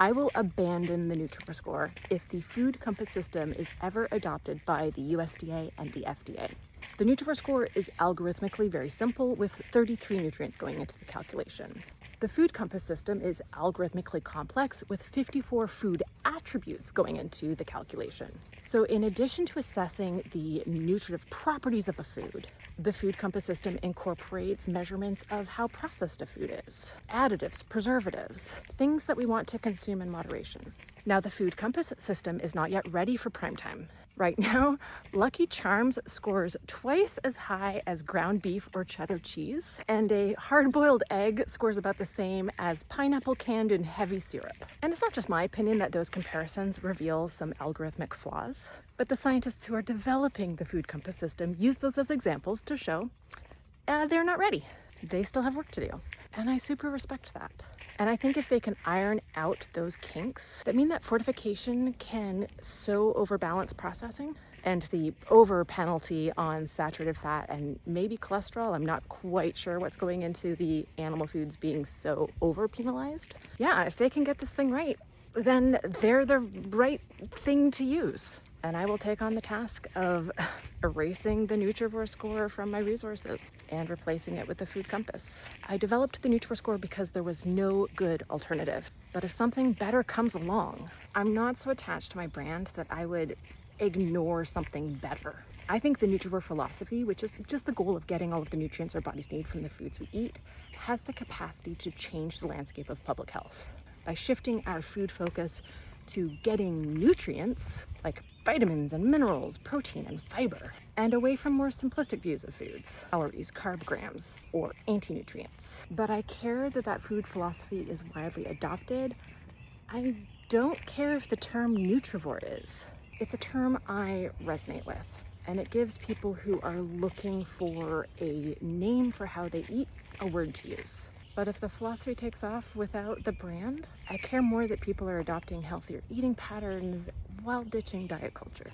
I will abandon the Nutrivore score if the food compass system is ever adopted by the USDA and the FDA. The Nutrivore score is algorithmically very simple, with 33 nutrients going into the calculation. The food compass system is algorithmically complex, with 54 food attributes going into the calculation. So in addition to assessing the nutritive properties of a food, the food compass system incorporates measurements of how processed a food is, additives, preservatives, things that we want to consume in moderation. Now, the food compass system is not yet ready for prime time. Right now, Lucky Charms scores twice as high as ground beef or cheddar cheese, and a hard-boiled egg scores about the same as pineapple canned in heavy syrup. And it's not just my opinion that those comparisons reveal some algorithmic flaws, but the scientists who are developing the food compass system use those as examples to show they're not ready. They still have work to do. And I super respect that. And I think if they can iron out those kinks that mean that fortification can so overbalance processing, and the over penalty on saturated fat and maybe cholesterol, I'm not quite sure what's going into the animal foods being so over penalized. Yeah, if they can get this thing right, then they're the right thing to use. And I will take on the task of erasing the Nutrivore score from my resources and replacing it with the food compass. I developed the Nutrivore score because there was no good alternative. But if something better comes along, I'm not so attached to my brand that I would ignore something better. I think the Nutrivore philosophy, which is just the goal of getting all of the nutrients our bodies need from the foods we eat, has the capacity to change the landscape of public health. By shifting our food focus to getting nutrients like vitamins and minerals, protein and fiber, and away from more simplistic views of foods, calories, carb grams, or anti-nutrients. But I care that that food philosophy is widely adopted. I don't care if the term Nutrivore is. It's a term I resonate with, and it gives people who are looking for a name for how they eat a word to use. But if the philosophy takes off without the brand, I care more that people are adopting healthier eating patterns while ditching diet culture.